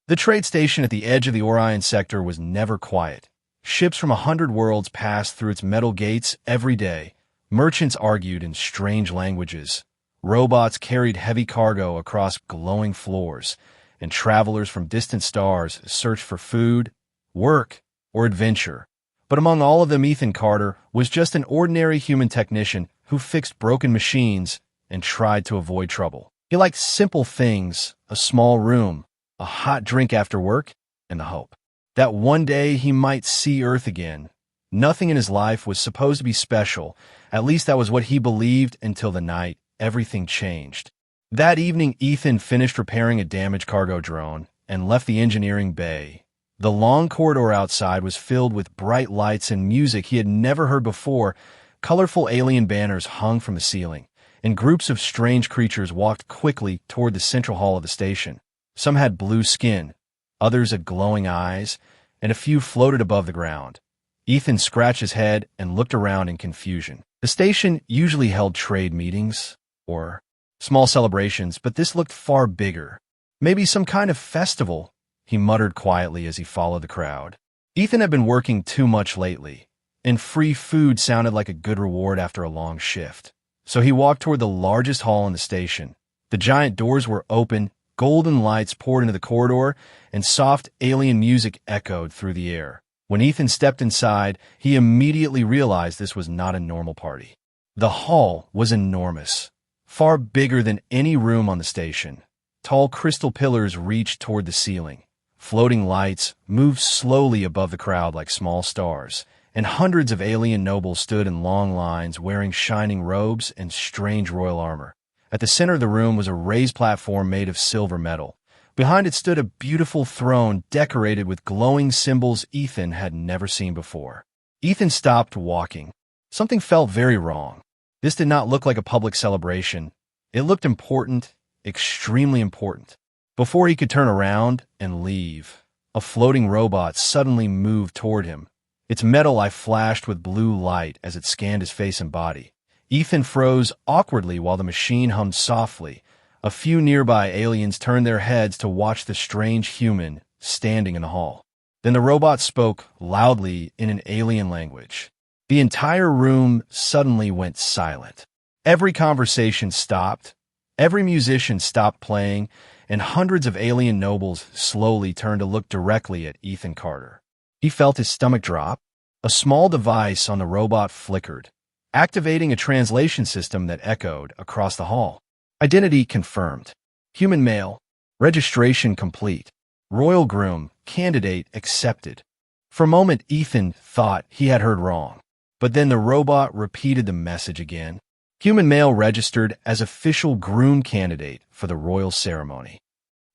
The trade station at the edge of the Orion sector was never quiet. Ships from 100 worlds passed through its metal gates every day. Merchants argued in strange languages. Robots carried heavy cargo across glowing floors, and travelers from distant stars searched for food, work, or adventure. But among all of them, Ethan Carter was just an ordinary human technician who fixed broken machines and tried to avoid trouble. He liked simple things, a small room, a hot drink after work, and the hope that one day he might see Earth again. Nothing in his life was supposed to be special. At least that was what he believed until the night everything changed. That evening, Ethan finished repairing a damaged cargo drone and left the engineering bay. The long corridor outside was filled with bright lights and music he had never heard before. Colorful alien banners hung from the ceiling, and groups of strange creatures walked quickly toward the central hall of the station. Some had blue skin, others had glowing eyes, and a few floated above the ground. Ethan scratched his head and looked around in confusion. The station usually held trade meetings or small celebrations, but this looked far bigger. Maybe some kind of festival, he muttered quietly as he followed the crowd. Ethan had been working too much lately, and free food sounded like a good reward after a long shift. So he walked toward the largest hall in the station. The giant doors were open, golden lights poured into the corridor, and soft alien music echoed through the air. When Ethan stepped inside, he immediately realized this was not a normal party. The hall was enormous, far bigger than any room on the station. Tall crystal pillars reached toward the ceiling. Floating lights moved slowly above the crowd like small stars, and hundreds of alien nobles stood in long lines wearing shining robes and strange royal armor. At the center of the room was a raised platform made of silver metal. Behind it stood a beautiful throne decorated with glowing symbols Ethan had never seen before. Ethan stopped walking. Something felt very wrong. This did not look like a public celebration. It looked important, extremely important. Before he could turn around and leave, a floating robot suddenly moved toward him. Its metal eye flashed with blue light as it scanned his face and body. Ethan froze awkwardly while the machine hummed softly. A few nearby aliens turned their heads to watch the strange human standing in the hall. Then the robot spoke loudly in an alien language. The entire room suddenly went silent. Every conversation stopped. Every musician stopped playing, and hundreds of alien nobles slowly turned to look directly at Ethan Carter. He felt his stomach drop. A small device on the robot flickered, activating a translation system that echoed across the hall. Identity confirmed. Human male. Registration complete. Royal Groom. Candidate accepted. For a moment, Ethan thought he had heard wrong. But then the robot repeated the message again. Human male registered as official Groom candidate for the royal ceremony.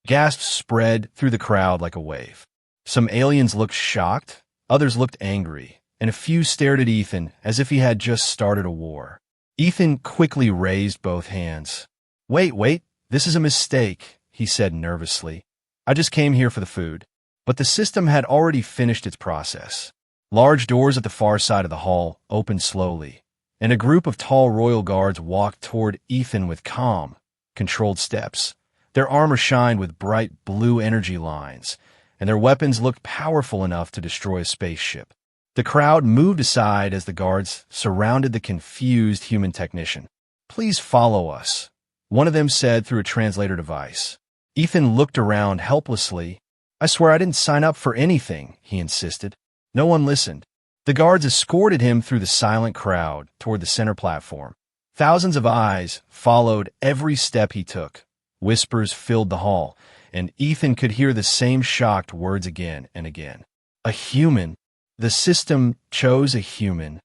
Gasps spread through the crowd like a wave. Some aliens looked shocked, others looked angry, and a few stared at Ethan as if he had just started a war. Ethan quickly raised both hands. Wait, this is a mistake, he said nervously. I just came here for the food. But the system had already finished its process. Large doors at the far side of the hall opened slowly, and a group of tall royal guards walked toward Ethan with calm, controlled steps. Their armor shined with bright blue energy lines, and their weapons looked powerful enough to destroy a spaceship. The crowd moved aside as the guards surrounded the confused human technician. Please follow us, one of them said through a translator device. Ethan looked around helplessly. I swear I didn't sign up for anything, he insisted. No one listened. The guards escorted him through the silent crowd toward the center platform. Thousands of eyes followed every step he took. Whispers filled the hall, and Ethan could hear the same shocked words again and again. A human. The system chose a human.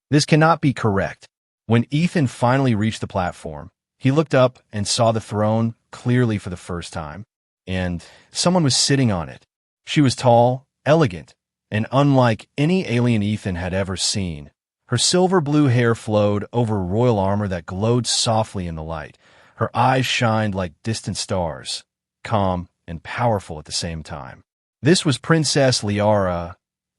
This cannot be correct. When Ethan finally reached the platform, he looked up and saw the throne clearly for the first time, and someone was sitting on it. She was tall, elegant, and unlike any alien Ethan had ever seen. Her silver blue hair flowed over royal armor that glowed softly in the light. Her eyes shined like distant stars, calm and powerful at the same time. This was Princess Lyara,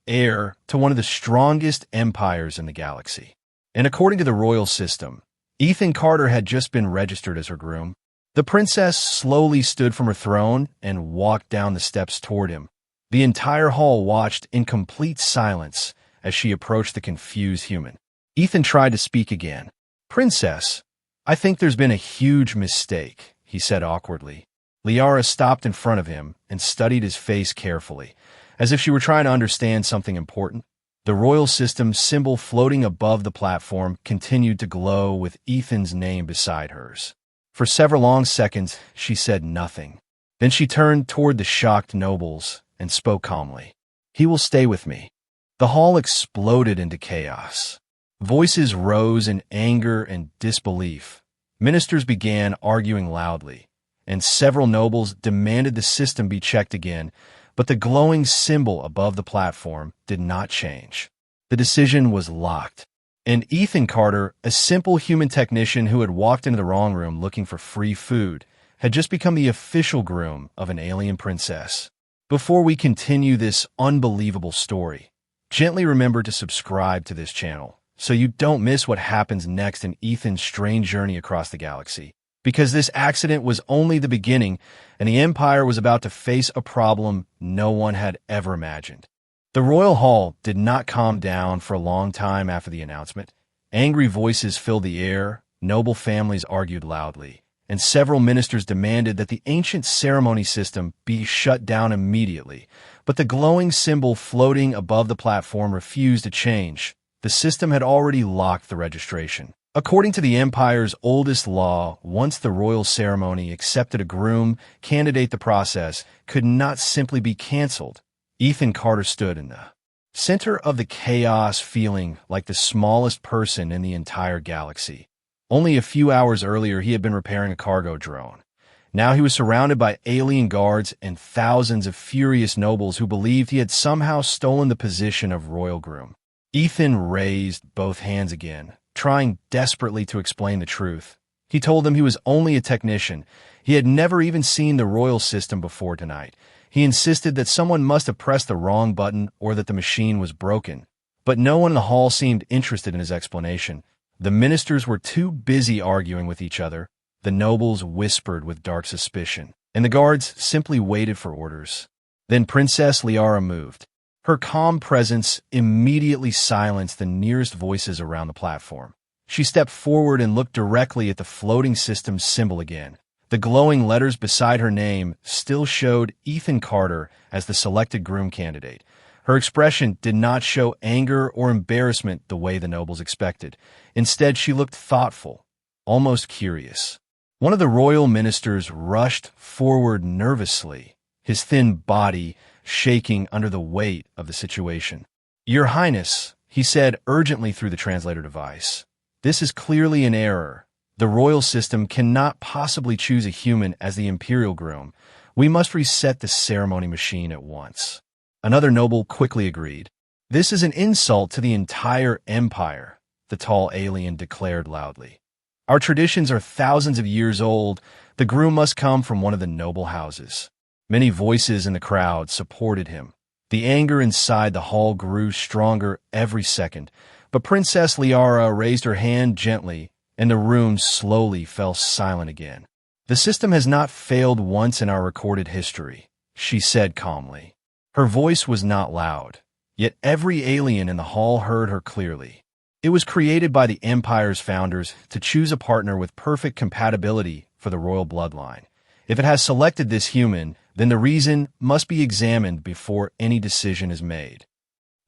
heir to one of the strongest empires in the galaxy. And according to the royal system, Ethan Carter had just been registered as her groom. The princess slowly stood from her throne and walked down the steps toward him. The entire hall watched in complete silence as she approached the confused human. Ethan tried to speak again. "Princess, I think there's been a huge mistake," he said awkwardly. Lyara stopped in front of him and studied his face carefully, as if she were trying to understand something important. The royal system symbol floating above the platform continued to glow with Ethan's name beside hers. For several long seconds, she said nothing. Then she turned toward the shocked nobles and spoke calmly. "He will stay with me." The hall exploded into chaos. Voices rose in anger and disbelief. Ministers began arguing loudly, and several nobles demanded the system be checked again, but the glowing symbol above the platform did not change. The decision was locked, and Ethan Carter, a simple human technician who had walked into the wrong room looking for free food, had just become the official groom of an alien princess. Before we continue this unbelievable story, gently remember to subscribe to this channel so you don't miss what happens next in Ethan's strange journey across the galaxy. Because this accident was only the beginning, and the Empire was about to face a problem no one had ever imagined. The Royal Hall did not calm down for a long time after the announcement. Angry voices filled the air, noble families argued loudly, and several ministers demanded that the ancient ceremony system be shut down immediately. But the glowing symbol floating above the platform refused to change. The system had already locked the registration. According to the Empire's oldest law, once the royal ceremony accepted a groom candidate, the process could not simply be canceled. Ethan Carter stood in the center of the chaos, feeling like the smallest person in the entire galaxy. Only a few hours earlier, he had been repairing a cargo drone. Now he was surrounded by alien guards and thousands of furious nobles who believed he had somehow stolen the position of royal groom. Ethan raised both hands again, trying desperately to explain the truth. He told them he was only a technician. He had never even seen the royal system before tonight. He insisted that someone must have pressed the wrong button or that the machine was broken. But no one in the hall seemed interested in his explanation. The ministers were too busy arguing with each other. The nobles whispered with dark suspicion, and the guards simply waited for orders. Then Princess Lyara moved. Her calm presence immediately silenced the nearest voices around the platform. She stepped forward and looked directly at the floating system's symbol again. The glowing letters beside her name still showed Ethan Carter as the selected groom candidate. Her expression did not show anger or embarrassment the way the nobles expected. Instead, she looked thoughtful, almost curious. One of the royal ministers rushed forward nervously, his thin body shaking under the weight of the situation. "Your Highness," he said urgently through the translator device, "this is clearly an error. The royal system cannot possibly choose a human as the imperial groom. We must reset the ceremony machine at once." Another noble quickly agreed. "This is an insult to the entire empire," the tall alien declared loudly. "Our traditions are thousands of years old. The groom must come from one of the noble houses." Many voices in the crowd supported him. The anger inside the hall grew stronger every second, but Princess Lyara raised her hand gently, and the room slowly fell silent again. "The system has not failed once in our recorded history," she said calmly. Her voice was not loud, yet every alien in the hall heard her clearly. It was created by the Empire's founders to choose a partner with perfect compatibility for the royal bloodline. If it has selected this human, then the reason must be examined before any decision is made.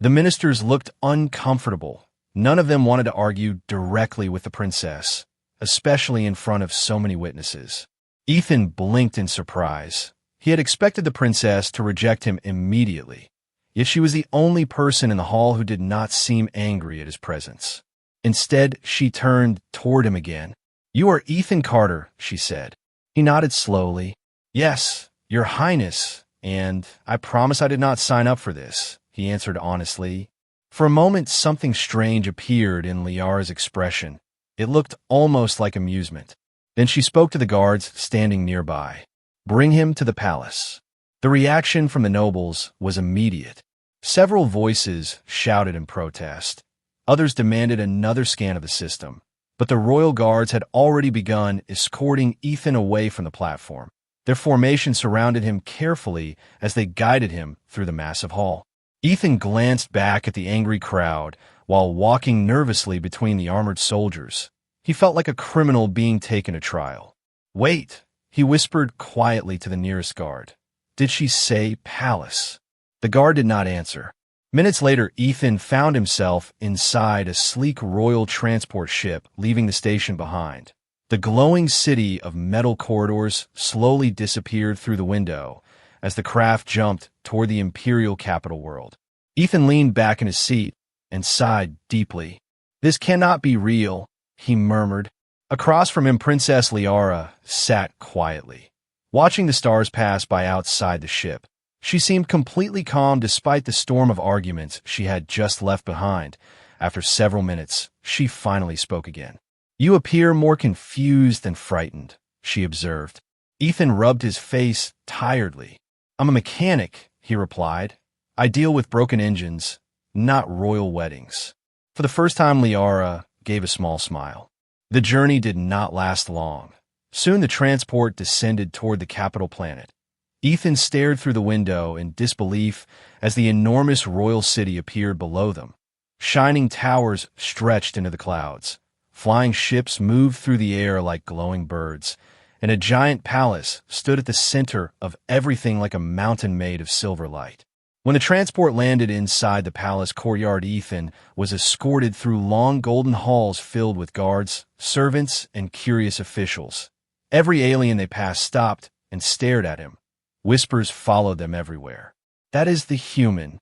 The ministers looked uncomfortable. None of them wanted to argue directly with the princess, especially in front of so many witnesses. Ethan blinked in surprise. He had expected the princess to reject him immediately, yet she was the only person in the hall who did not seem angry at his presence. Instead, she turned toward him again. "You are Ethan Carter," she said. He nodded slowly. "Yes, Your Highness, and I promise I did not sign up for this," he answered honestly. For a moment, something strange appeared in Lyara's expression. It looked almost like amusement. Then she spoke to the guards standing nearby. "Bring him to the palace." The reaction from the nobles was immediate. Several voices shouted in protest. Others demanded another scan of the system. but the royal guards had already begun escorting Ethan away from the platform. Their formation surrounded him carefully as they guided him through the massive hall. Ethan glanced back at the angry crowd while walking nervously between the armored soldiers. He felt like a criminal being taken to trial. "Wait," he whispered quietly to the nearest guard. "Did she say palace?" The guard did not answer. Minutes later, Ethan found himself inside a sleek royal transport ship leaving the station behind. The glowing city of metal corridors slowly disappeared through the window as the craft jumped toward the Imperial capital world. Ethan leaned back in his seat and sighed deeply. "This cannot be real," he murmured. Across from him, Princess Lyara sat quietly, watching the stars pass by outside the ship. She seemed completely calm despite the storm of arguments she had just left behind. After several minutes, she finally spoke again. "You appear more confused than frightened," she observed. Ethan rubbed his face tiredly. "I'm a mechanic," he replied. "I deal with broken engines, not royal weddings." For the first time, Lyara gave a small smile. The journey did not last long. Soon the transport descended toward the capital planet. Ethan stared through the window in disbelief as the enormous royal city appeared below them. Shining towers stretched into the clouds. Flying ships moved through the air like glowing birds, and a giant palace stood at the center of everything like a mountain made of silver light. When the transport landed inside the palace courtyard, Ethan was escorted through long golden halls filled with guards, servants, and curious officials. Every alien they passed stopped and stared at him. Whispers followed them everywhere. "That is the human.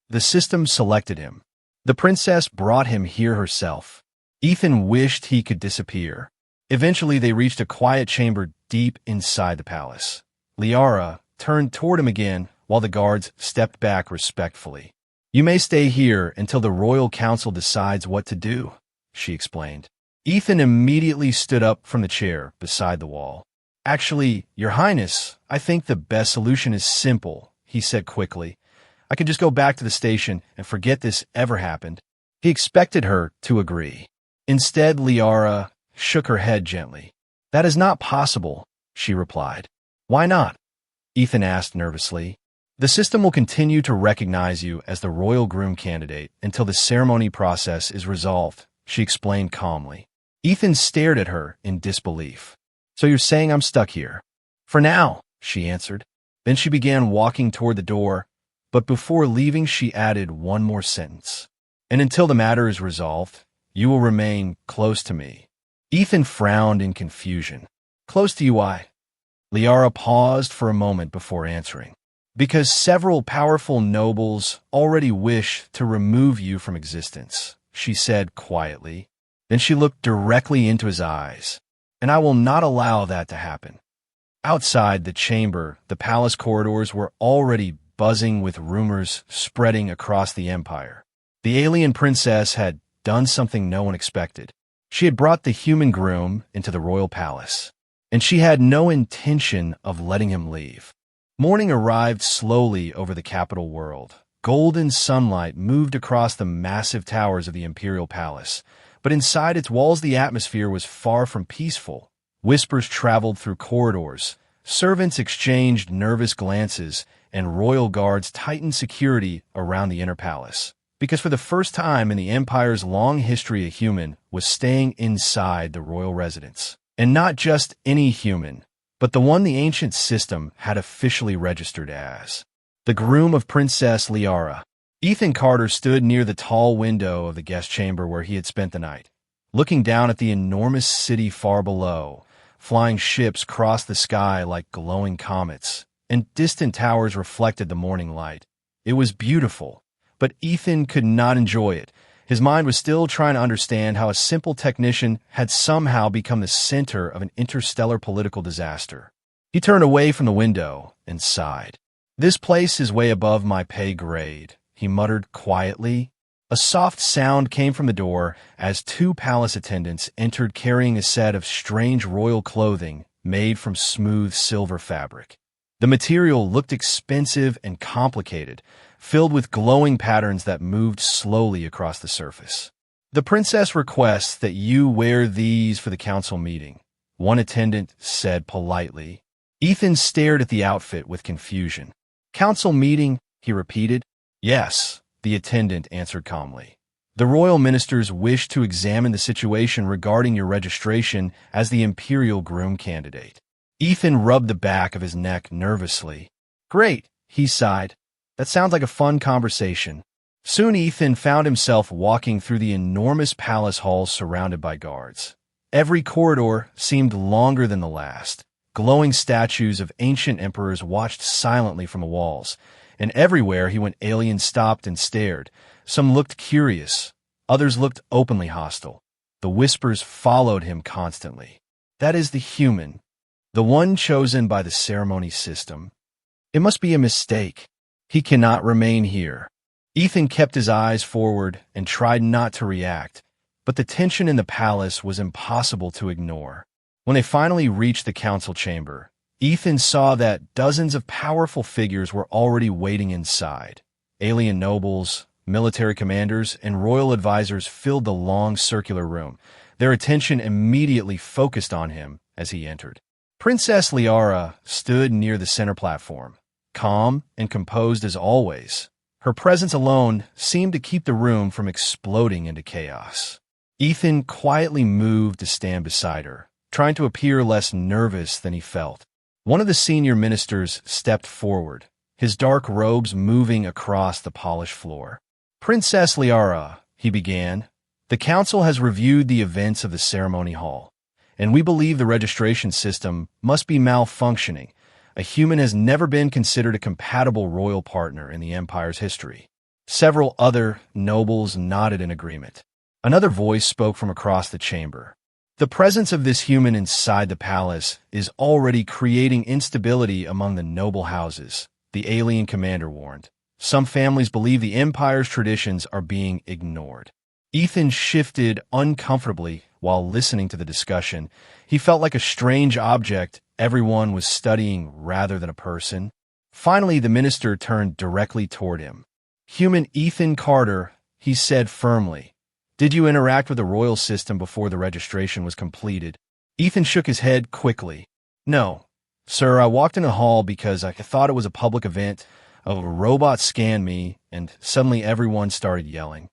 The system selected him. The princess brought him here herself." Ethan wished he could disappear. Eventually, they reached a quiet chamber deep inside the palace. Lyara turned toward him again while the guards stepped back respectfully. "You may stay here until the royal council decides what to do," she explained. Ethan immediately stood up from the chair beside the wall. "Actually, Your Highness, I think the best solution is simple," he said quickly. "I could just go back to the station and forget this ever happened." He expected her to agree. Instead, Lyara shook her head gently. "That is not possible," she replied. "Why not?" Ethan asked nervously. "The system will continue to recognize you as the royal groom candidate until the ceremony process is resolved," she explained calmly. Ethan stared at her in disbelief. "So you're saying I'm stuck here?" "For now," she answered. Then she began walking toward the door, but before leaving she added one more sentence. "And until the matter is resolved, you will remain close to me." Ethan frowned in confusion. "Close to you, why?" Lyara paused for a moment before answering. "Because several powerful nobles already wish to remove you from existence," she said quietly. Then she looked directly into his eyes. "And I will not allow that to happen." Outside the chamber, the palace corridors were already buzzing with rumors spreading across the empire. The alien princess had done something no one expected. She had brought the human groom into the royal palace, and she had no intention of letting him leave. Morning arrived slowly over the capital world. Golden sunlight moved across the massive towers of the imperial palace, but inside its walls the atmosphere was far from peaceful. Whispers traveled through corridors, servants exchanged nervous glances, and royal guards tightened security around the inner palace. Because for the first time in the Empire's long history, a human was staying inside the royal residence. And not just any human, but the one the ancient system had officially registered as. The groom of Princess Lyara. Ethan Carter stood near the tall window of the guest chamber where he had spent the night. Looking down at the enormous city far below, flying ships crossed the sky like glowing comets, and distant towers reflected the morning light. It was beautiful. But Ethan could not enjoy it. His mind was still trying to understand how a simple technician had somehow become the center of an interstellar political disaster. He turned away from the window and sighed. "This place is way above my pay grade," he muttered quietly. A soft sound came from the door as two palace attendants entered carrying a set of strange royal clothing made from smooth silver fabric. The material looked expensive and complicated, filled with glowing patterns that moved slowly across the surface. "The princess requests that you wear these for the council meeting," one attendant said politely. Ethan stared at the outfit with confusion. "Council meeting," he repeated. "Yes," the attendant answered calmly. "The royal ministers wish to examine the situation regarding your registration as the imperial groom candidate." Ethan rubbed the back of his neck nervously. "Great," he sighed. "That sounds like a fun conversation." Soon Ethan found himself walking through the enormous palace halls surrounded by guards. Every corridor seemed longer than the last. Glowing statues of ancient emperors watched silently from the walls, and everywhere he went aliens stopped and stared. Some looked curious, others looked openly hostile. The whispers followed him constantly. "That is the human, the one chosen by the ceremony system. It must be a mistake. He cannot remain here." Ethan kept his eyes forward and tried not to react, but the tension in the palace was impossible to ignore. When they finally reached the council chamber, Ethan saw that dozens of powerful figures were already waiting inside. Alien nobles, military commanders, and royal advisors filled the long circular room, their attention immediately focused on him as he entered. Princess Lyara stood near the center platform, calm and composed as always. Her presence alone seemed to keep the room from exploding into chaos. Ethan quietly moved to stand beside her, trying to appear less nervous than he felt. One of the senior ministers stepped forward, his dark robes moving across the polished floor. "Princess Lyara," he began, "the council has reviewed the events of the ceremony hall, and we believe the registration system must be malfunctioning. A human has never been considered a compatible royal partner in the Empire's history." Several other nobles nodded in agreement. Another voice spoke from across the chamber. "The presence of this human inside the palace is already creating instability among the noble houses," the alien commander warned. "Some families believe the Empire's traditions are being ignored." Ethan shifted uncomfortably while listening to the discussion. He felt like a strange object everyone was studying rather than a person. Finally, the minister turned directly toward him. "Human Ethan Carter," he said firmly, "did you interact with the royal system before the registration was completed?" Ethan shook his head quickly. "No, sir, I walked in the hall because I thought it was a public event. A robot scanned me, and suddenly everyone started yelling."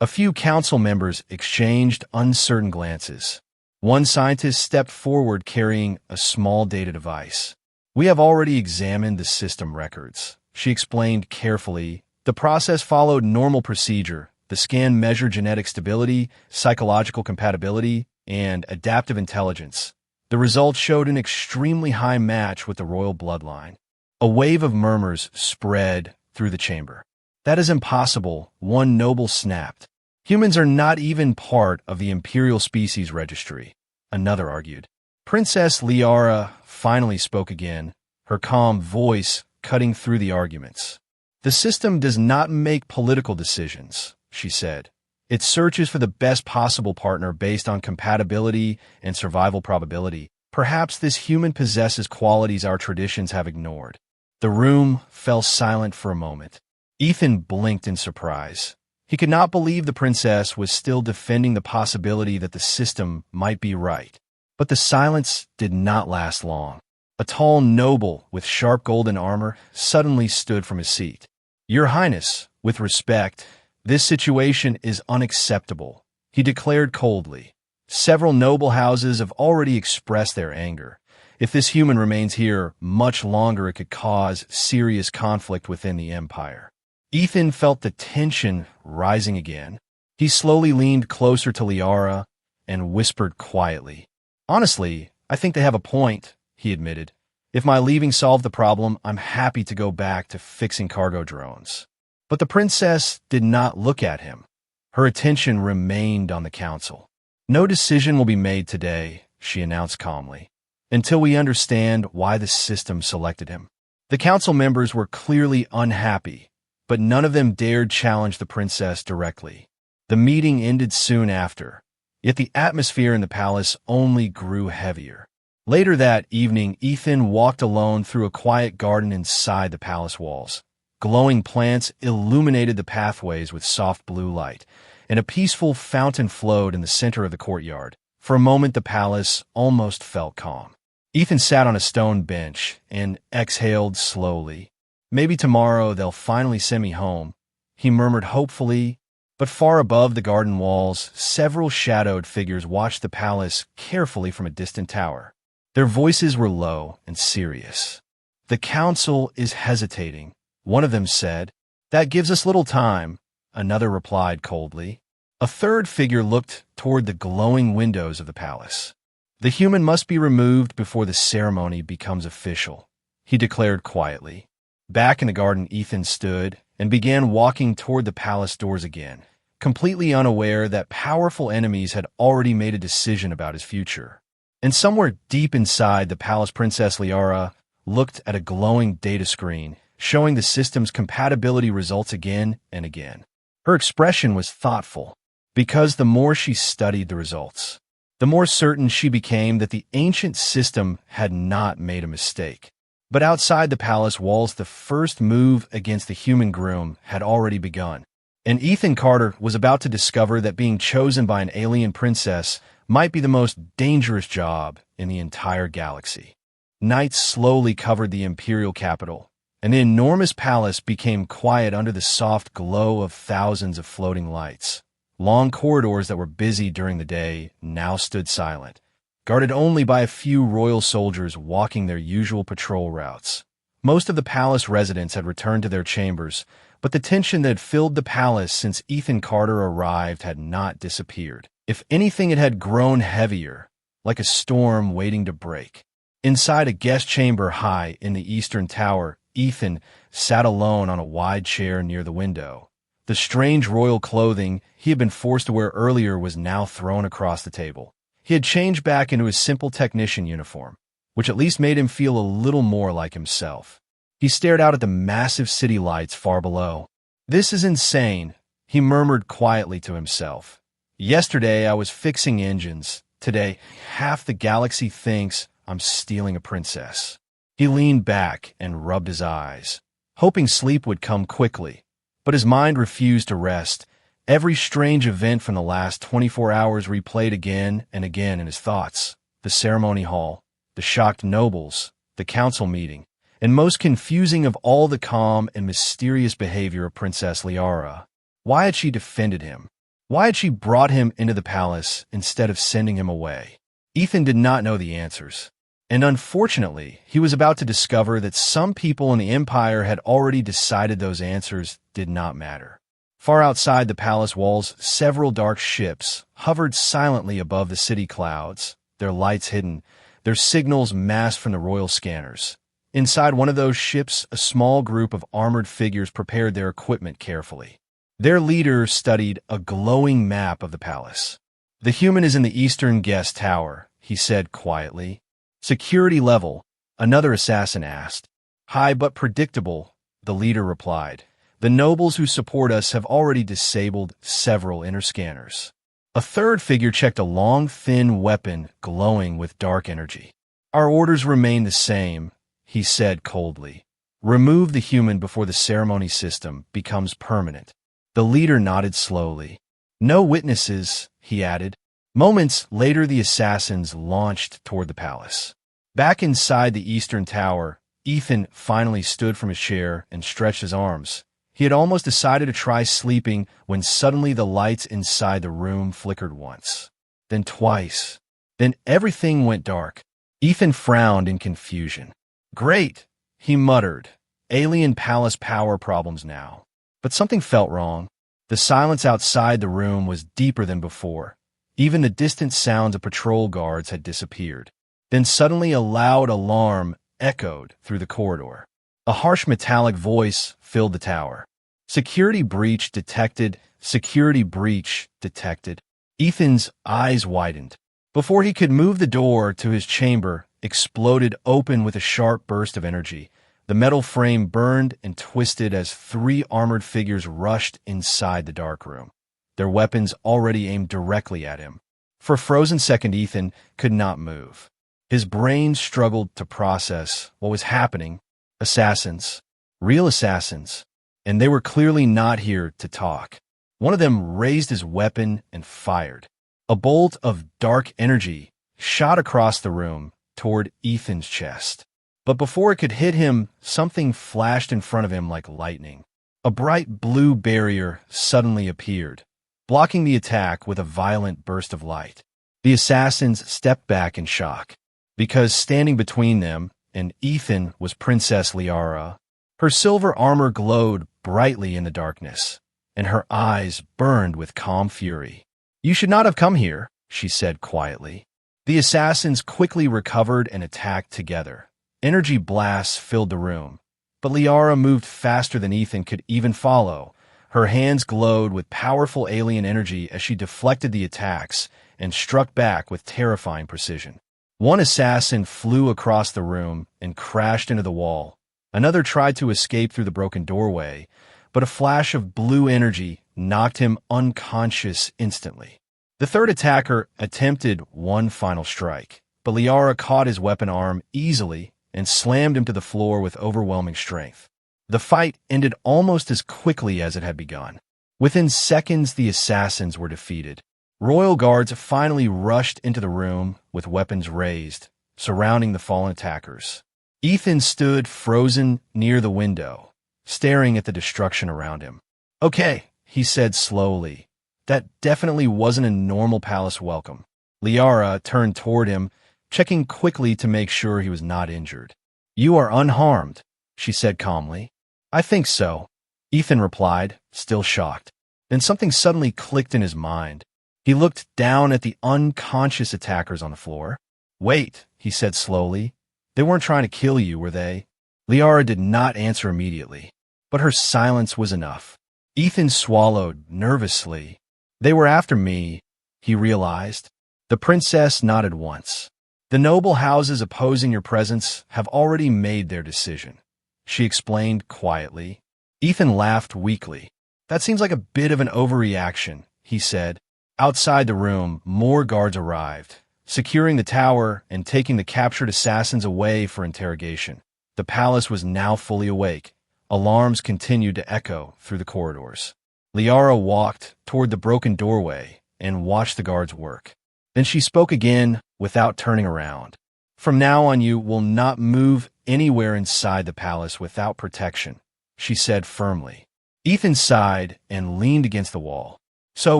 A few council members exchanged uncertain glances. One scientist stepped forward carrying a small data device. "We have already examined the system records," she explained carefully. "The process followed normal procedure. The scan measured genetic stability, psychological compatibility, and adaptive intelligence. The results showed an extremely high match with the royal bloodline." A wave of murmurs spread through the chamber. "That is impossible," one noble snapped. "Humans are not even part of the imperial species registry," another argued. Princess Lyara finally spoke again, her calm voice cutting through the arguments. "The system does not make political decisions," she said. "It searches for the best possible partner based on compatibility and survival probability. Perhaps this human possesses qualities our traditions have ignored." The room fell silent for a moment. Ethan blinked in surprise. He could not believe the princess was still defending the possibility that the system might be right. But the silence did not last long. A tall noble with sharp golden armor suddenly stood from his seat. "Your Highness, with respect, this situation is unacceptable," he declared coldly. "Several noble houses have already expressed their anger. If this human remains here much longer, it could cause serious conflict within the Empire." Ethan felt the tension rising again. He slowly leaned closer to Lyara and whispered quietly. "Honestly, I think they have a point," he admitted. "If my leaving solved the problem, I'm happy to go back to fixing cargo drones." But the princess did not look at him. Her attention remained on the council. "No decision will be made today," she announced calmly, "until we understand why the system selected him." The council members were clearly unhappy, but none of them dared challenge the princess directly. The meeting ended soon after, yet the atmosphere in the palace only grew heavier. Later that evening, Ethan walked alone through a quiet garden inside the palace walls. Glowing plants illuminated the pathways with soft blue light, and a peaceful fountain flowed in the center of the courtyard. For a moment, the palace almost felt calm. Ethan sat on a stone bench and exhaled slowly. Maybe tomorrow they'll finally send me home, he murmured hopefully. But far above the garden walls, several shadowed figures watched the palace carefully from a distant tower. Their voices were low and serious. "The council is hesitating," one of them said. "That gives us little time," another replied coldly. A third figure looked toward the glowing windows of the palace. "The human must be removed before the ceremony becomes official," he declared quietly. Back in the garden, Ethan stood and began walking toward the palace doors again, completely unaware that powerful enemies had already made a decision about his future. And somewhere deep inside, the palace princess Lyara looked at a glowing data screen, showing the system's compatibility results again and again. Her expression was thoughtful, because the more she studied the results, the more certain she became that the ancient system had not made a mistake. But outside the palace walls, the first move against the human Groom had already begun. And Ethan Carter was about to discover that being chosen by an alien princess might be the most dangerous job in the entire galaxy. Night slowly covered the imperial capital, and the enormous palace became quiet under the soft glow of thousands of floating lights. Long corridors that were busy during the day now stood silent, guarded only by a few royal soldiers walking their usual patrol routes. Most of the palace residents had returned to their chambers, but the tension that had filled the palace since Ethan Carter arrived had not disappeared. If anything, it had grown heavier, like a storm waiting to break. Inside a guest chamber high in the eastern tower, Ethan sat alone on a wide chair near the window. The strange royal clothing he had been forced to wear earlier was now thrown across the table. He had changed back into his simple technician uniform, which at least made him feel a little more like himself. He stared out at the massive city lights far below. "This is insane," he murmured quietly to himself. "Yesterday I was fixing engines. Today, half the galaxy thinks I'm stealing a princess." He leaned back and rubbed his eyes, hoping sleep would come quickly. But his mind refused to rest. Every strange event from the last 24 hours replayed again and again in his thoughts. The ceremony hall, the shocked nobles, the council meeting, and most confusing of all, the calm and mysterious behavior of Princess Lyara. Why had she defended him? Why had she brought him into the palace instead of sending him away? Ethan did not know the answers. And unfortunately, he was about to discover that some people in the Empire had already decided those answers did not matter. Far outside the palace walls, several dark ships hovered silently above the city clouds, their lights hidden, their signals masked from the royal scanners. Inside one of those ships, a small group of armored figures prepared their equipment carefully. Their leader studied a glowing map of the palace. "The human is in the eastern guest tower," he said quietly. "Security level?" another assassin asked. "High but predictable," the leader replied. "The nobles who support us have already disabled several inner scanners." A third figure checked a long, thin weapon glowing with dark energy. "Our orders remain the same," he said coldly. "Remove the human before the ceremony system becomes permanent." The leader nodded slowly. "No witnesses," he added. Moments later, the assassins launched toward the palace. Back inside the eastern tower, Ethan finally stood from his chair and stretched his arms. He had almost decided to try sleeping when suddenly the lights inside the room flickered once, then twice. Then everything went dark. Ethan frowned in confusion. "Great," he muttered. "Alien palace power problems now." But something felt wrong. The silence outside the room was deeper than before. Even the distant sounds of patrol guards had disappeared. Then suddenly a loud alarm echoed through the corridor. A harsh metallic voice filled the tower. "Security breach detected. Security breach detected." Ethan's eyes widened. Before he could move, the door to his chamber exploded open with a sharp burst of energy. The metal frame burned and twisted as three armored figures rushed inside the dark room, their weapons already aimed directly at him. For a frozen second, Ethan could not move. His brain struggled to process what was happening. Assassins. Real assassins. And they were clearly not here to talk. One of them raised his weapon and fired. A bolt of dark energy shot across the room toward Ethan's chest. But before it could hit him, something flashed in front of him like lightning. A bright blue barrier suddenly appeared, blocking the attack with a violent burst of light. The assassins stepped back in shock, because standing between them and Ethan was Princess Lyara. Her silver armor glowed brightly in the darkness, and her eyes burned with calm fury. "You should not have come here," she said quietly. The assassins quickly recovered and attacked together. Energy blasts filled the room, but Lyara moved faster than Ethan could even follow. Her hands glowed with powerful alien energy as she deflected the attacks and struck back with terrifying precision. One assassin flew across the room and crashed into the wall. Another tried to escape through the broken doorway, but a flash of blue energy knocked him unconscious instantly. The third attacker attempted one final strike, but Lyara caught his weapon arm easily and slammed him to the floor with overwhelming strength. The fight ended almost as quickly as it had begun. Within seconds, the assassins were defeated. Royal guards finally rushed into the room with weapons raised, surrounding the fallen attackers. Ethan stood frozen near the window, staring at the destruction around him. "Okay," he said slowly. "That definitely wasn't a normal palace welcome." Lyara turned toward him, checking quickly to make sure he was not injured. "You are unharmed," she said calmly. "I think so," Ethan replied, still shocked. Then something suddenly clicked in his mind. He looked down at the unconscious attackers on the floor. "Wait," he said slowly. "They weren't trying to kill you, were they?" Lyara did not answer immediately, but her silence was enough. Ethan swallowed nervously. "They were after me," he realized. The princess nodded once. "The noble houses opposing your presence have already made their decision," she explained quietly. Ethan laughed weakly. "That seems like a bit of an overreaction," he said. Outside the room, more guards arrived, securing the tower and taking the captured assassins away for interrogation. The palace was now fully awake. Alarms continued to echo through the corridors. Lyara walked toward the broken doorway and watched the guards work. Then she spoke again without turning around. "From now on, you will not move anywhere inside the palace without protection," she said firmly. Ethan sighed and leaned against the wall. "So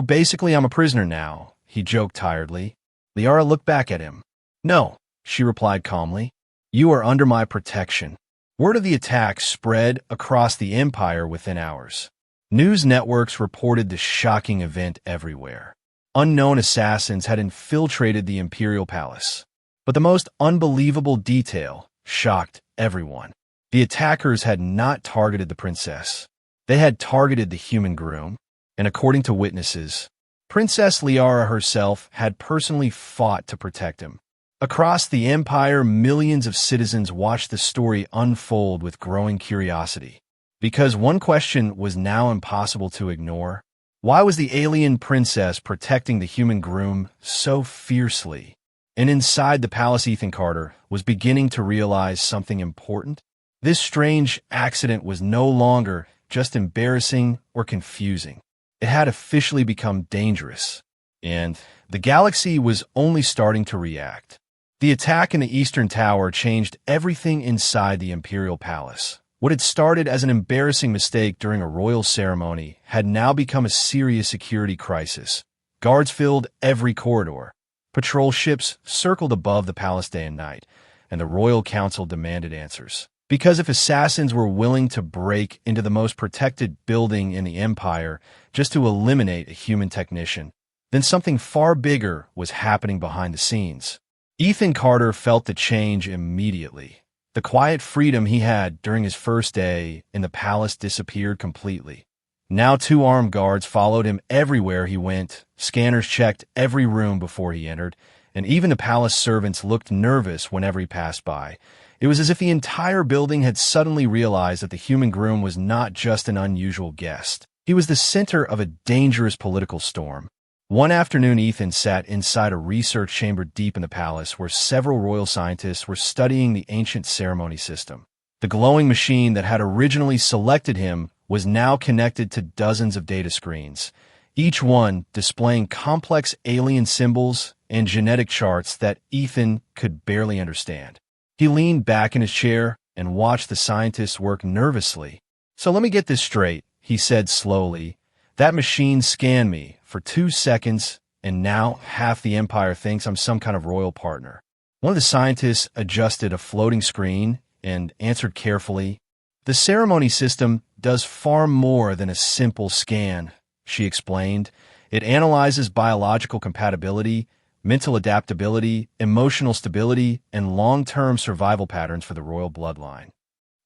basically I'm a prisoner now," he joked tiredly. Lyara looked back at him. "No," she replied calmly. "You are under my protection." Word of the attack spread across the empire within hours. News networks reported the shocking event everywhere. Unknown assassins had infiltrated the imperial palace. But the most unbelievable detail shocked everyone. The attackers had not targeted the princess. They had targeted the human groom, and according to witnesses, Princess Lyara herself had personally fought to protect him. Across the empire, millions of citizens watched the story unfold with growing curiosity. Because one question was now impossible to ignore: why was the alien princess protecting the human groom so fiercely? And inside the palace, Ethan Carter was beginning to realize something important. This strange accident was no longer just embarrassing or confusing. It had officially become dangerous, and the galaxy was only starting to react. The attack in the Eastern Tower changed everything inside the Imperial Palace. What had started as an embarrassing mistake during a royal ceremony had now become a serious security crisis. Guards filled every corridor. Patrol ships circled above the palace day and night, and the royal council demanded answers. Because if assassins were willing to break into the most protected building in the empire just to eliminate a human technician, then something far bigger was happening behind the scenes. Ethan Carter felt the change immediately. The quiet freedom he had during his first day in the palace disappeared completely. Now 2 armed guards followed him everywhere he went. Scanners checked every room before he entered, and even the palace servants looked nervous whenever he passed by. It was as if the entire building had suddenly realized that the human groom was not just an unusual guest. He was the center of a dangerous political storm. One afternoon, Ethan sat inside a research chamber deep in the palace where several royal scientists were studying the ancient ceremony system. The glowing machine that had originally selected him was now connected to dozens of data screens, each one displaying complex alien symbols and genetic charts that Ethan could barely understand. He leaned back in his chair and watched the scientists work nervously. "So let me get this straight," he said slowly. "That machine scanned me for 2 seconds, and now half the Empire thinks I'm some kind of royal partner." One of the scientists adjusted a floating screen and answered carefully. "The ceremony system does far more than a simple scan," she explained. "It analyzes biological compatibility, mental adaptability, emotional stability, and long-term survival patterns for the royal bloodline."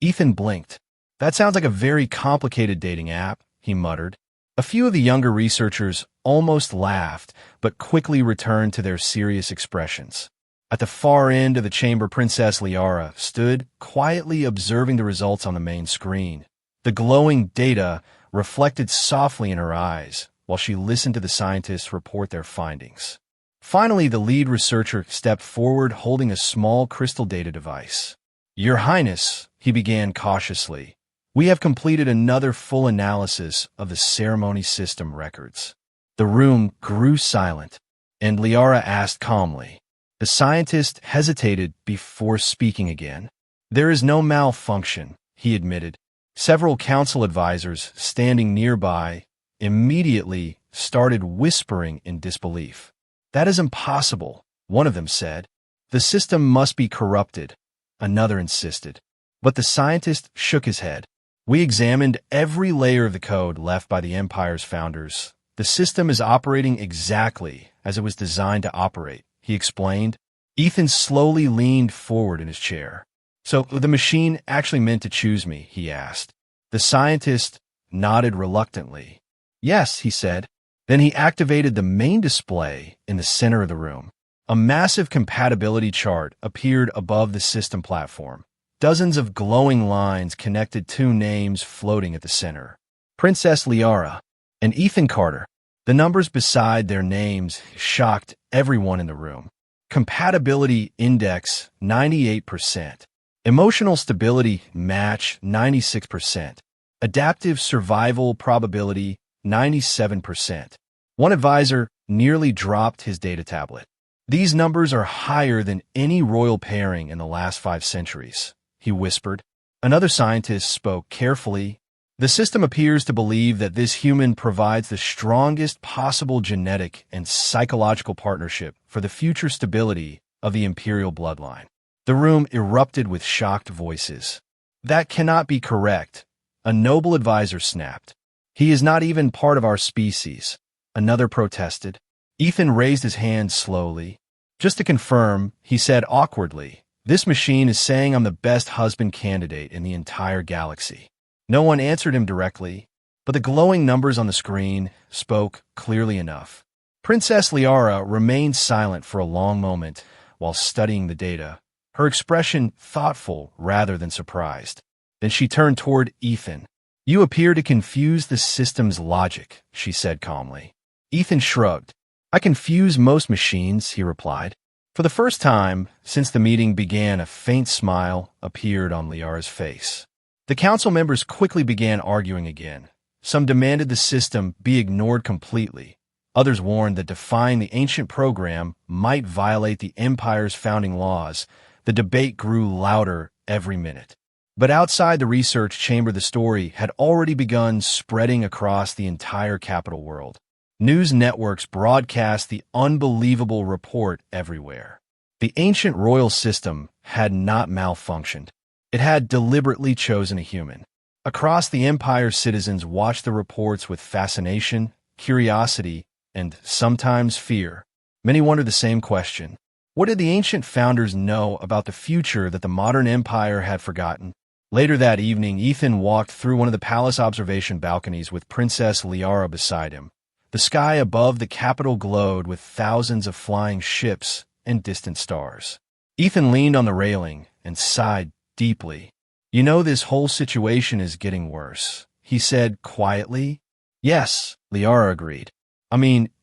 Ethan blinked. "That sounds like a very complicated dating app," he muttered. A few of the younger researchers almost laughed, but quickly returned to their serious expressions. At the far end of the chamber, Princess Lyara stood, quietly observing the results on the main screen. The glowing data reflected softly in her eyes while she listened to the scientists report their findings. Finally, the lead researcher stepped forward holding a small crystal data device. "Your Highness," he began cautiously, "we have completed another full analysis of the ceremony system records." The room grew silent, and Lyara asked calmly. The scientist hesitated before speaking again. "There is no malfunction," he admitted. Several council advisors standing nearby immediately started whispering in disbelief. "That is impossible," one of them said. "The system must be corrupted," another insisted. But the scientist shook his head. "We examined every layer of the code left by the Empire's founders. The system is operating exactly as it was designed to operate," he explained. Ethan slowly leaned forward in his chair. "So the machine actually meant to choose me?" he asked. The scientist nodded reluctantly. "Yes," he said. Then he activated the main display in the center of the room. A massive compatibility chart appeared above the system platform. Dozens of glowing lines connected 2 names floating at the center: Princess Lyara and Ethan Carter. The numbers beside their names shocked everyone in the room. Compatibility index 98%. Emotional stability match 96%. Adaptive survival probability 97%. One advisor nearly dropped his data tablet. "These numbers are higher than any royal pairing in the last 5 centuries, he whispered. Another scientist spoke carefully. "The system appears to believe that this human provides the strongest possible genetic and psychological partnership for the future stability of the imperial bloodline." The room erupted with shocked voices. "That cannot be correct," a noble advisor snapped. "He is not even part of our species," another protested. Ethan raised his hand slowly. "Just to confirm," he said awkwardly, "this machine is saying I'm the best husband candidate in the entire galaxy." No one answered him directly, but the glowing numbers on the screen spoke clearly enough. Princess Lyara remained silent for a long moment while studying the data, her expression thoughtful rather than surprised. Then she turned toward Ethan. "You appear to confuse the system's logic," she said calmly. Ethan shrugged. "I confuse most machines," he replied. For the first time since the meeting began, a faint smile appeared on Lyara's face. The council members quickly began arguing again. Some demanded the system be ignored completely. Others warned that defying the ancient program might violate the Empire's founding laws. The debate grew louder every minute. But outside the research chamber, the story had already begun spreading across the entire capital world. News networks broadcast the unbelievable report everywhere. The ancient royal system had not malfunctioned. It had deliberately chosen a human. Across the Empire, citizens watched the reports with fascination, curiosity, and sometimes fear. Many wondered the same question. What did the ancient founders know about the future that the modern Empire had forgotten? Later that evening, Ethan walked through one of the palace observation balconies with Princess Lyara beside him. The sky above the capital glowed with thousands of flying ships and distant stars. Ethan leaned on the railing and sighed deeply. "You know, this whole situation is getting worse," he said quietly. "Yes," Lyara agreed.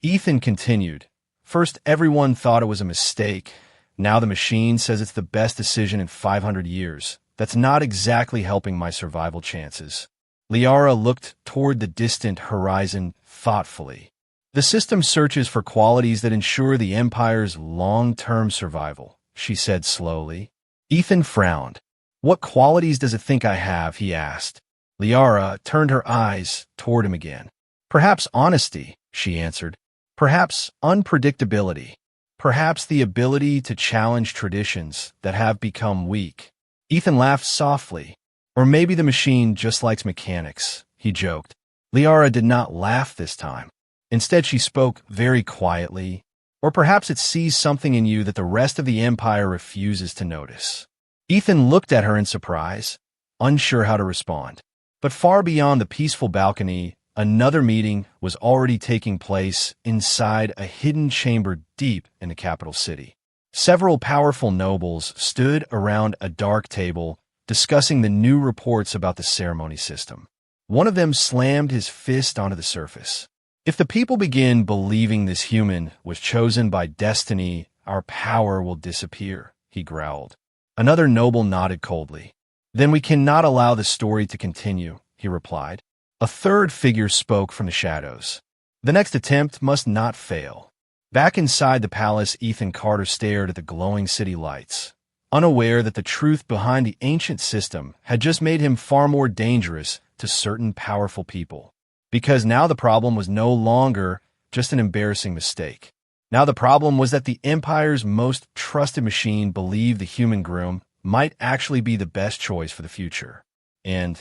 Ethan continued. "First, everyone thought it was a mistake. Now the machine says it's the best decision in 500 years. That's not exactly helping my survival chances." Lyara looked toward the distant horizon thoughtfully. The system searches for qualities that ensure the Empire's long-term survival, she said slowly. Ethan frowned. What qualities does it think I have? He asked. Lyara turned her eyes toward him again. Perhaps honesty, she answered. Perhaps unpredictability. Perhaps the ability to challenge traditions that have become weak. Ethan laughed softly. Or maybe the machine just likes mechanics, he joked. Lyara did not laugh this time. Instead, she spoke very quietly. Or perhaps it sees something in you that the rest of the Empire refuses to notice. Ethan looked at her in surprise, unsure how to respond. But far beyond the peaceful balcony, another meeting was already taking place inside a hidden chamber deep in the capital city. Several powerful nobles stood around a dark table, discussing the new reports about the ceremony system. One of them slammed his fist onto the surface. If the people begin believing this human was chosen by destiny, our power will disappear, he growled. Another noble nodded coldly. Then we cannot allow the story to continue, he replied. A third figure spoke from the shadows. The next attempt must not fail. Back inside the palace, Ethan Carter stared at the glowing city lights, unaware that the truth behind the ancient system had just made him far more dangerous to certain powerful people. Because now the problem was no longer just an embarrassing mistake. Now the problem was that the Empire's most trusted machine believed the human Groom might actually be the best choice for the future. And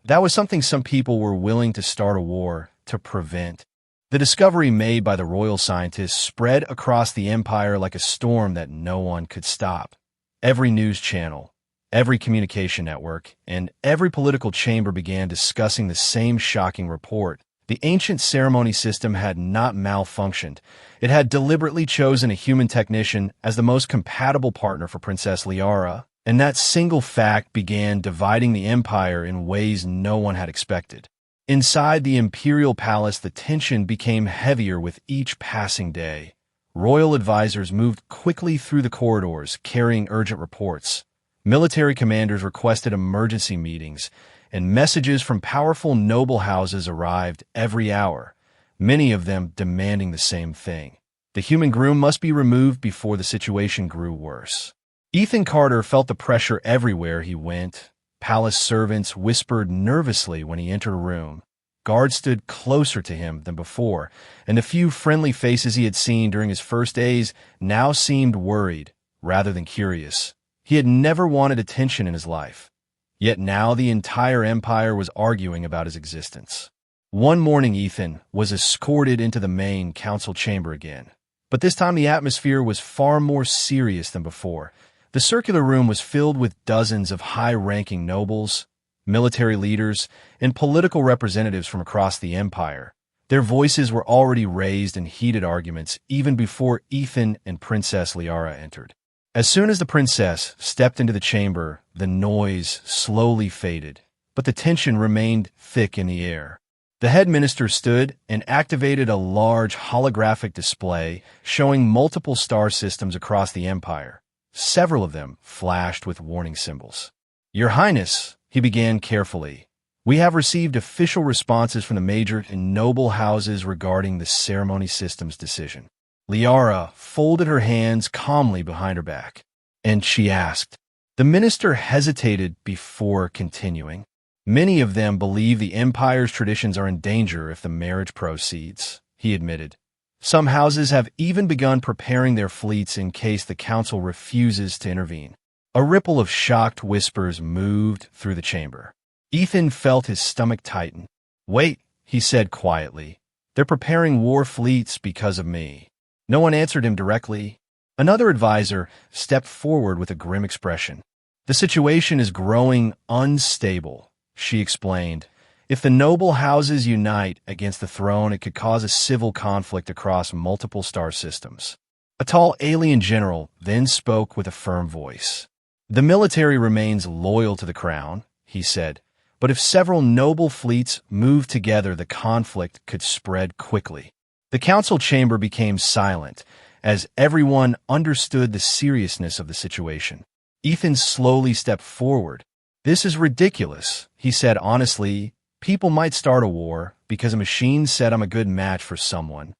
that was something some people were willing to start a war to prevent. The discovery made by the royal scientists spread across the Empire like a storm that no one could stop. Every news channel, every communication network, and every political chamber began discussing the same shocking report. The ancient ceremony system had not malfunctioned. It had deliberately chosen a human technician as the most compatible partner for Princess Lyara, and that single fact began dividing the Empire in ways no one had expected. Inside the imperial palace, the tension became heavier with each passing day. Royal advisors moved quickly through the corridors, carrying urgent reports. Military commanders requested emergency meetings, and messages from powerful noble houses arrived every hour, many of them demanding the same thing. The human Groom must be removed before the situation grew worse. Ethan Carter felt the pressure everywhere he went. Palace servants whispered nervously when he entered a room. Guards stood closer to him than before, and the few friendly faces he had seen during his first days now seemed worried rather than curious. He had never wanted attention in his life. Yet now the entire Empire was arguing about his existence. One morning, Ethan was escorted into the main council chamber again. But this time the atmosphere was far more serious than before. The circular room was filled with dozens of high-ranking nobles, military leaders, and political representatives from across the Empire. Their voices were already raised in heated arguments even before Ethan and Princess Lyara entered. As soon as the princess stepped into the chamber, the noise slowly faded, but the tension remained thick in the air. The head minister stood and activated a large holographic display showing multiple star systems across the Empire. Several of them flashed with warning symbols. Your Highness, he began carefully, we have received official responses from the major and noble houses regarding the ceremony system's decision. Lyara folded her hands calmly behind her back, and she asked. The minister hesitated before continuing. Many of them believe the Empire's traditions are in danger if the marriage proceeds, he admitted. Some houses have even begun preparing their fleets in case the council refuses to intervene. A ripple of shocked whispers moved through the chamber. Ethan felt his stomach tighten. Wait, he said quietly. They're preparing war fleets because of me. No one answered him directly. Another advisor stepped forward with a grim expression. The situation is growing unstable, she explained. If the noble houses unite against the throne, it could cause a civil conflict across multiple star systems. A tall alien general then spoke with a firm voice. The military remains loyal to the crown, he said, but if several noble fleets move together, the conflict could spread quickly. The council chamber became silent as everyone understood the seriousness of the situation. Ethan slowly stepped forward. This is ridiculous, he said honestly. People might start a war because a machine said I'm a good match for someone.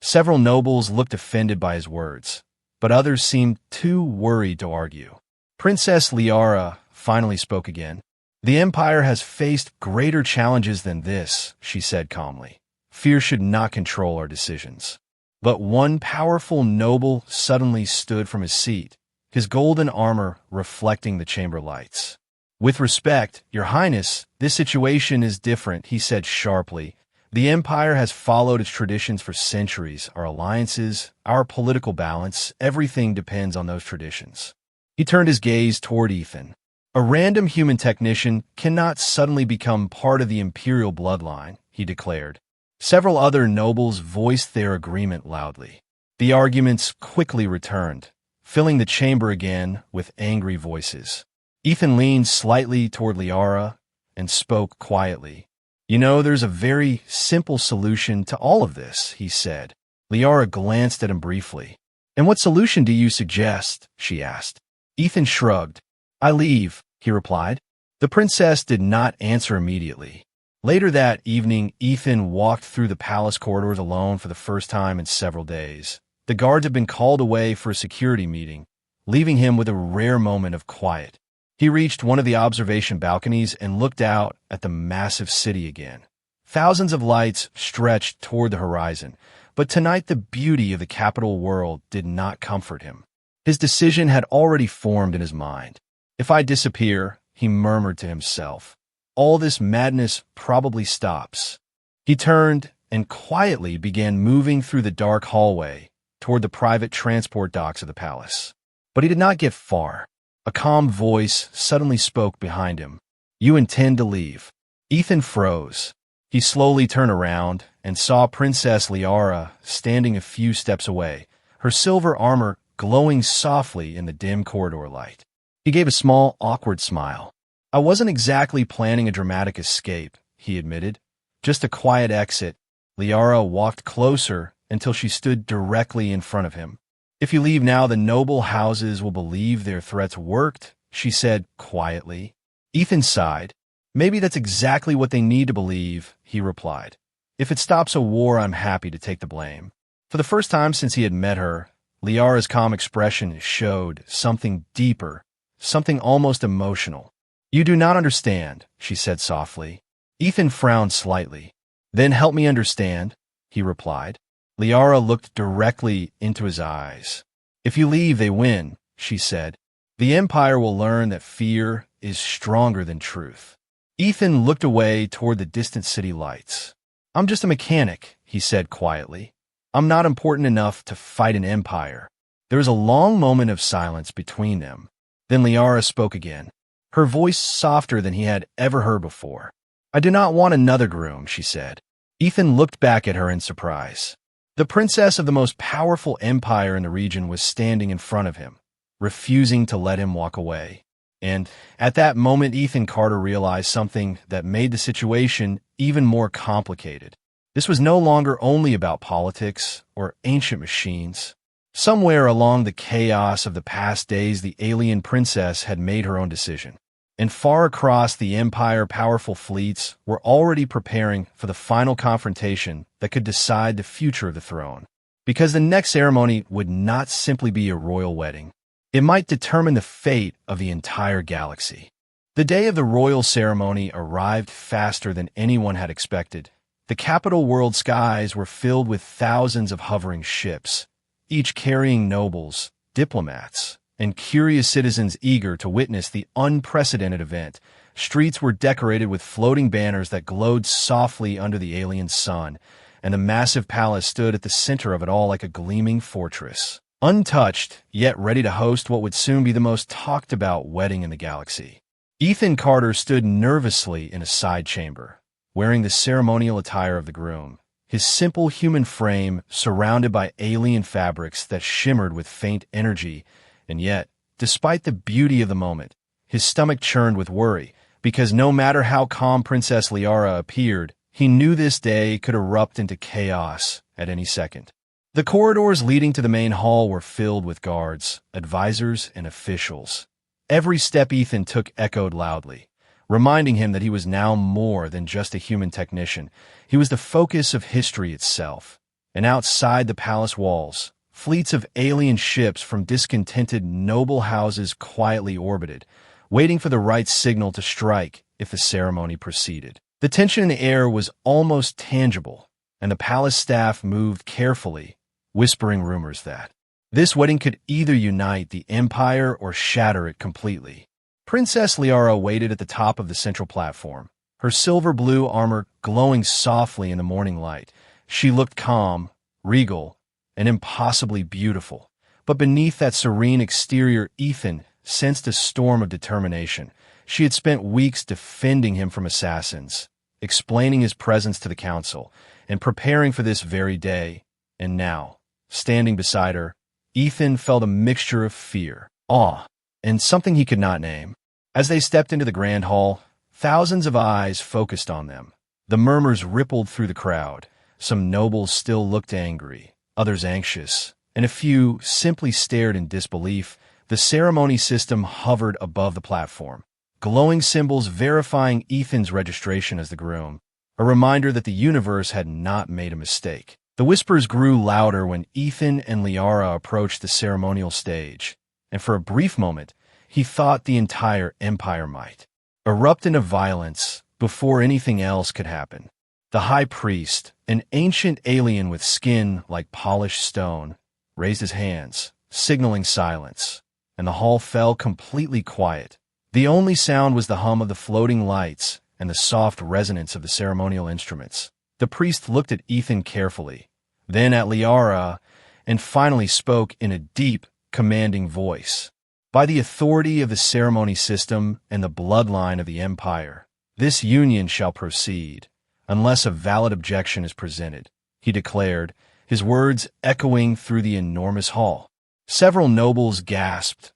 Several nobles looked offended by his words, but others seemed too worried to argue. Princess Lyara finally spoke again. "The Empire has faced greater challenges than this," she said calmly. "Fear should not control our decisions." But one powerful noble suddenly stood from his seat, his golden armor reflecting the chamber lights. "With respect, Your Highness, this situation is different," he said sharply. "The Empire has followed its traditions for centuries. Our alliances, our political balance, everything depends on those traditions." He turned his gaze toward Ethan. "A random human technician cannot suddenly become part of the imperial bloodline," he declared. Several other nobles voiced their agreement loudly. The arguments quickly returned, filling the chamber again with angry voices. Ethan leaned slightly toward Lyara and spoke quietly. "You know, there's a very simple solution to all of this," he said. Lyara glanced at him briefly. "And what solution do you suggest?" she asked. Ethan shrugged. "I leave," he replied. The princess did not answer immediately. Later that evening, Ethan walked through the palace corridors alone for the first time in several days. The guards had been called away for a security meeting, leaving him with a rare moment of quiet. He reached one of the observation balconies and looked out at the massive city again. Thousands of lights stretched toward the horizon, but tonight the beauty of the capital world did not comfort him. His decision had already formed in his mind. "If I disappear," he murmured to himself, "all this madness probably stops." He turned and quietly began moving through the dark hallway toward the private transport docks of the palace. But he did not get far. A calm voice suddenly spoke behind him. "You intend to leave." Ethan froze. He slowly turned around and saw Princess Lyara standing a few steps away, her silver armor glowing softly in the dim corridor light. He gave a small, awkward smile. "I wasn't exactly planning a dramatic escape," he admitted. "Just a quiet exit." Lyara walked closer until she stood directly in front of him. "If you leave now, the noble houses will believe their threats worked," she said quietly. Ethan sighed. "Maybe that's exactly what they need to believe," he replied. "If it stops a war, I'm happy to take the blame." For the first time since he had met her, Lyara's calm expression showed something deeper, something almost emotional. "You do not understand," she said softly. Ethan frowned slightly. "Then help me understand," he replied. Lyara looked directly into his eyes. "If you leave, they win," she said. "The Empire will learn that fear is stronger than truth." Ethan looked away toward the distant city lights. "I'm just a mechanic," he said quietly. "I'm not important enough to fight an empire." There was a long moment of silence between them. Then Lyara spoke again, her voice softer than he had ever heard before. "I do not want another groom," she said. Ethan looked back at her in surprise. The princess of the most powerful empire in the region was standing in front of him, refusing to let him walk away. And at that moment, Ethan Carter realized something that made the situation even more complicated. This was no longer only about politics or ancient machines. Somewhere along the chaos of the past days, the alien princess had made her own decision. And far across the Empire, powerful fleets were already preparing for the final confrontation that could decide the future of the throne. Because the next ceremony would not simply be a royal wedding. It might determine the fate of the entire galaxy. The day of the royal ceremony arrived faster than anyone had expected. The capital world skies were filled with thousands of hovering ships, each carrying nobles, diplomats, and curious citizens eager to witness the unprecedented event. Streets were decorated with floating banners that glowed softly under the alien sun, and the massive palace stood at the center of it all like a gleaming fortress. Untouched, yet ready to host what would soon be the most talked-about wedding in the galaxy. Ethan Carter stood nervously in a side chamber, wearing the ceremonial attire of the groom, his simple human frame surrounded by alien fabrics that shimmered with faint energy. And yet, despite the beauty of the moment, his stomach churned with worry, because no matter how calm Princess Lyara appeared, he knew this day could erupt into chaos at any second. The corridors leading to the main hall were filled with guards, advisors, and officials. Every step Ethan took echoed loudly, reminding him that he was now more than just a human technician. He was the focus of history itself. And outside the palace walls, fleets of alien ships from discontented noble houses quietly orbited, waiting for the right signal to strike if the ceremony proceeded. The tension in the air was almost tangible, and the palace staff moved carefully, whispering rumors that this wedding could either unite the empire or shatter it completely. Princess Lyara waited at the top of the central platform, her silver-blue armor glowing softly in the morning light. She looked calm, regal, and impossibly beautiful. But beneath that serene exterior, Ethan sensed a storm of determination. She had spent weeks defending him from assassins, explaining his presence to the council, and preparing for this very day. And now, standing beside her, Ethan felt a mixture of fear, awe, and something he could not name. As they stepped into the grand hall, thousands of eyes focused on them. The murmurs rippled through the crowd. Some nobles still looked angry, others anxious, and a few simply stared in disbelief. The ceremony system hovered above the platform, glowing symbols verifying Ethan's registration as the groom, a reminder that the universe had not made a mistake. The whispers grew louder when Ethan and Lyara approached the ceremonial stage, and for a brief moment, he thought the entire empire might erupt into violence before anything else could happen. The high priest, an ancient alien with skin like polished stone, raised his hands, signaling silence, and the hall fell completely quiet. The only sound was the hum of the floating lights and the soft resonance of the ceremonial instruments. The priest looked at Ethan carefully, then at Lyara, and finally spoke in a deep, commanding voice. By the authority of the ceremony system and the bloodline of the empire, this union shall proceed, unless a valid objection is presented, he declared, his words echoing through the enormous hall. Several nobles gasped,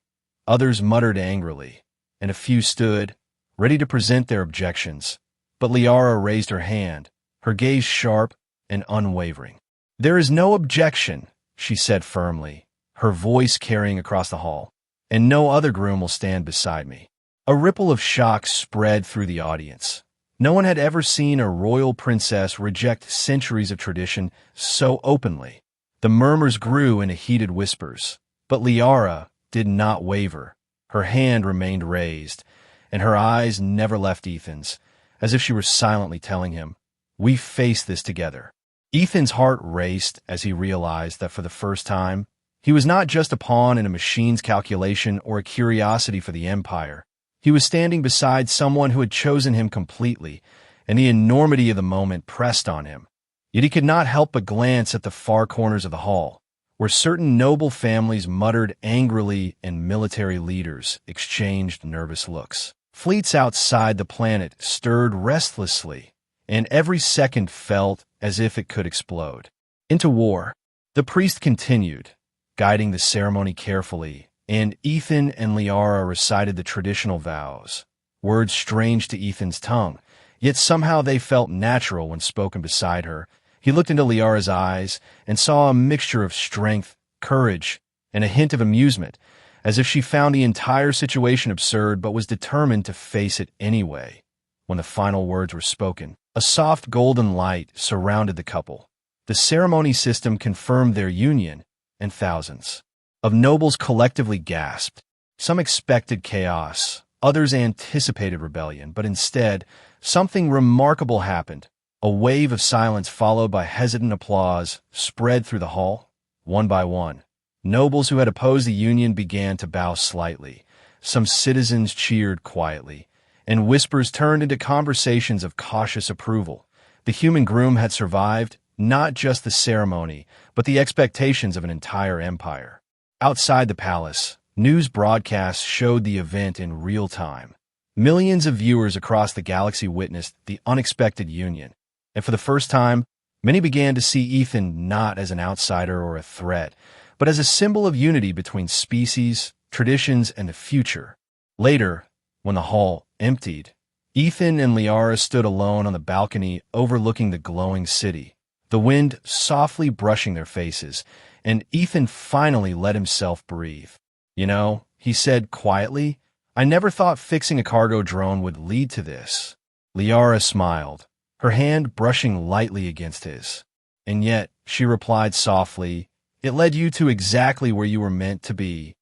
others muttered angrily, and a few stood, ready to present their objections. But Lyara raised her hand, her gaze sharp and unwavering. "There is no objection," she said firmly, her voice carrying across the hall, "and no other groom will stand beside me." A ripple of shock spread through the audience. No one had ever seen a royal princess reject centuries of tradition so openly. The murmurs grew into heated whispers, but Lyara did not waver. Her hand remained raised, and her eyes never left Ethan's, as if she were silently telling him, "We face this together." Ethan's heart raced as he realized that for the first time, he was not just a pawn in a machine's calculation or a curiosity for the empire. He was standing beside someone who had chosen him completely, and the enormity of the moment pressed on him. Yet he could not help but glance at the far corners of the hall, where certain noble families muttered angrily and military leaders exchanged nervous looks. Fleets outside the planet stirred restlessly, and every second felt as if it could explode. Into war. The priest continued, guiding the ceremony carefully, and Ethan and Lyara recited the traditional vows, words strange to Ethan's tongue, yet somehow they felt natural when spoken beside her. He looked into Lyara's eyes and saw a mixture of strength, courage, and a hint of amusement, as if she found the entire situation absurd but was determined to face it anyway. When the final words were spoken, a soft golden light surrounded the couple. The ceremony system confirmed their union, and thousands of nobles collectively gasped. Some expected chaos, others anticipated rebellion, but instead, something remarkable happened. A wave of silence followed by hesitant applause spread through the hall. One by one, nobles who had opposed the union began to bow slightly. Some citizens cheered quietly, and whispers turned into conversations of cautious approval. The human groom had survived not just the ceremony, but the expectations of an entire empire. Outside the palace, news broadcasts showed the event in real time. Millions of viewers across the galaxy witnessed the unexpected union, and for the first time, many began to see Ethan not as an outsider or a threat, but as a symbol of unity between species, traditions, and the future. Later, when the hall emptied, Ethan and Lyara stood alone on the balcony overlooking the glowing city, the wind softly brushing their faces, and Ethan finally let himself breathe. "You know," he said quietly, "I never thought fixing a cargo drone would lead to this." Lyara smiled, her hand brushing lightly against his. And yet, she replied softly, it led you to exactly where you were meant to be.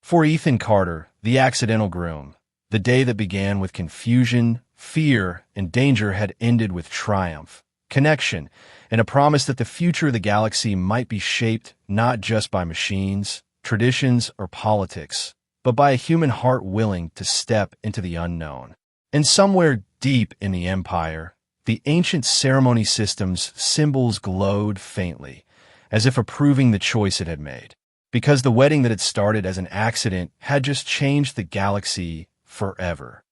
For Ethan Carter, the accidental groom, the day that began with confusion, fear, and danger had ended with triumph, connection, and a promise that the future of the galaxy might be shaped not just by machines, traditions, or politics, but by a human heart willing to step into the unknown. And somewhere deep in the Empire, the ancient ceremony system's symbols glowed faintly, as if approving the choice it had made, because the wedding that had started as an accident had just changed the galaxy forever.